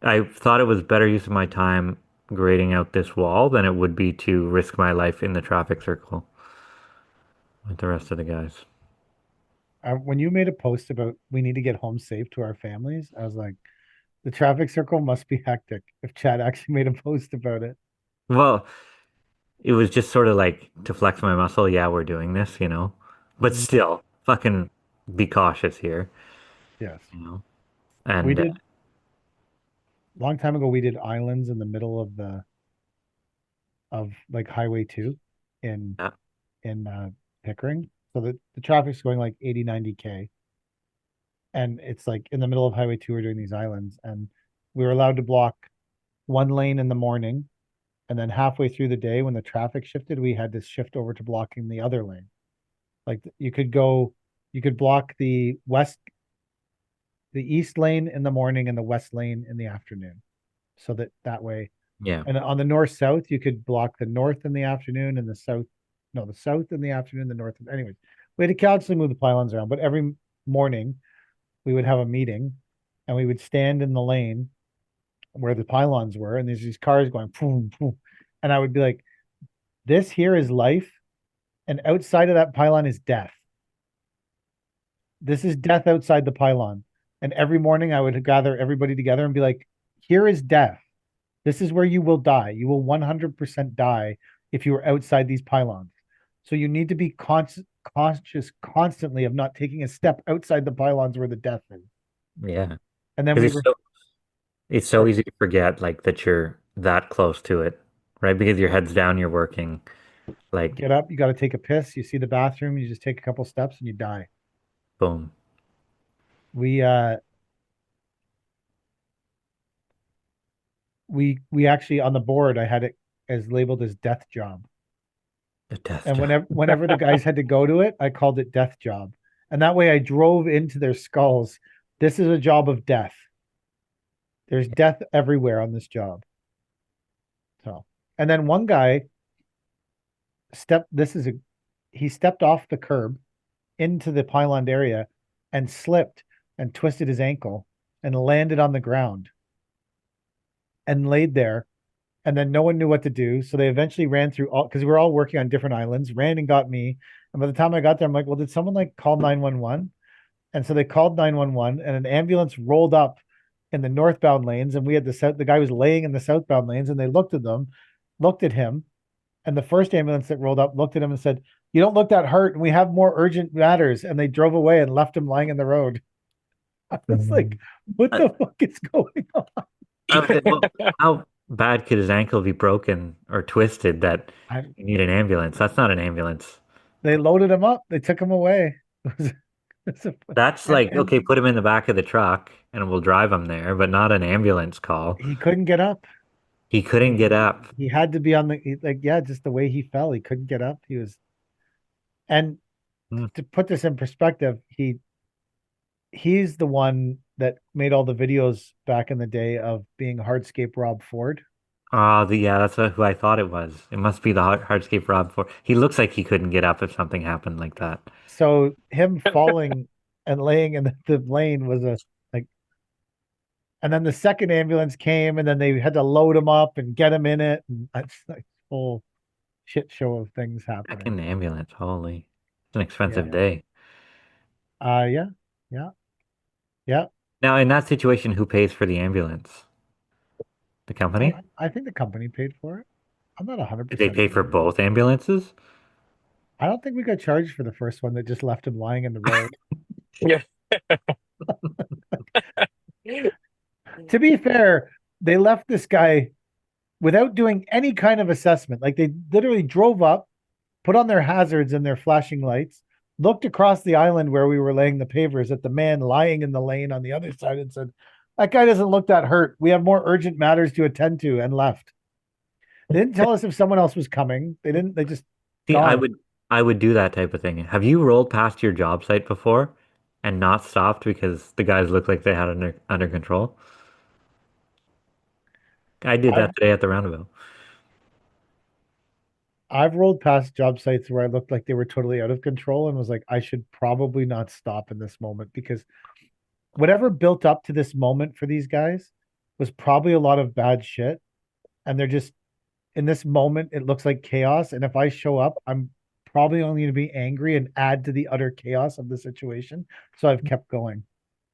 I thought it was better use of my time grading out this wall than it would be to risk my life in the traffic circle with the rest of the guys. When you made a post about we need to get home safe to our families, I was like, the traffic circle must be hectic if Chad actually made a post about it. Well, it was just sort of like to flex my muscle. Yeah, we're doing this, you know. But Mhm. still, fucking be cautious here, Yes. you know. We And did long time ago we did islands in the middle of the of like Highway 2 in yeah, in Pickering. So the traffic's going like 80, 90K. And it's like in the middle of Highway 2 we're doing these islands and we were allowed to block one lane in the morning. And then halfway through the day, when the traffic shifted, we had to shift over to blocking the other lane. Like you could block the east lane in the morning and the west lane in the afternoon. So that way, yeah, and on the north south, you could block the north in the afternoon and the south, no, the south in the afternoon, the north. Anyways, we had to constantly move the pylons around, but every morning we would have a meeting and we would stand in the lane where the pylons were, and there's these cars going boom, boom. And I would be like, this here is life, and outside of that pylon is death. This is death outside the pylon. And every morning I would gather everybody together and be like, here is death. This is where you will die. You will 100% die if you are outside these pylons. So you need to be conscious constantly of not taking a step outside the pylons where the death is. yeah. And then Because we were, it's so sorry, easy to forget like that you're that close to it, right? Because your head's down, you're working. Like, get up, you got to take a piss. You see the bathroom, you just take a couple steps and you die. boom, We, uh, we actually on the board, I had it as labeled as death job. the death And job. whenever the guys had to go to it, I called it death job. And that way I drove into their skulls. This is a job of death. There's death everywhere on this job. So, and then one guy stepped, this is a, he stepped off the curb into the pylon area and slipped and twisted his ankle and landed on the ground and laid there. And then no one knew what to do. So they eventually ran through all, because we were all working on different islands, ran and got me. And by the time I got there, I'm like, well, did someone like call 911? And so they called 911 and an ambulance rolled up in the northbound lanes. And we had the guy was laying in the southbound lanes and they looked at him. And the first ambulance that rolled up looked at him and said, you don't look that hurt. And we have more urgent matters. And they drove away and left him lying in the road. I was like, what Uh, the fuck is going on? well, how bad could his ankle be broken or twisted that I, you need an ambulance? That's not an ambulance. they loaded him up. They took him away. That's like, And okay, put him in the back of the truck and we'll drive him there, but not an ambulance call. he couldn't get up. He couldn't get up. He had to be on like, yeah, just the way he fell. He couldn't get up. And Hmm. to put this in perspective, he's the one that made all the videos back in the day of being hardscape Rob Ford. Yeah, that's who I thought it was. It must be the Hardscape Rob for. He looks like he couldn't get up if something happened like that. So him falling and laying in the lane was a like, and then the second ambulance came, and then they had to load him up and get him in it, and that's like whole shit show of things Back happening. in the ambulance, holy, it's an Yeah. expensive day. Yeah. Yeah. Yeah. Now, in that situation, who pays for the ambulance? The company? I think the company paid for it. I'm not Did they 100% pay for sure. both ambulances? I don't think we got charged for the first one that just left him lying in the road. Yeah. To be fair, they left this guy without doing any kind of assessment. Like they literally drove up, put on their hazards and their flashing lights, looked across the island where we were laying the pavers at the man lying in the lane on the other side and said, that guy doesn't look that hurt. We have more urgent matters to attend to and left. They didn't tell us if someone else was coming. They just See, gone. I would do that type of thing. Have you rolled past your job site before and not stopped because the guys looked like they had it under control? I did I've that today at the roundabout. I've rolled past job sites where I looked like they were totally out of control and was like, I should probably not stop in this moment because whatever built up to this moment for these guys was probably a lot of bad shit. And they're just in this moment, it looks like chaos. And if I show up, I'm probably only going to be angry and add to the utter chaos of the situation. So I've kept going.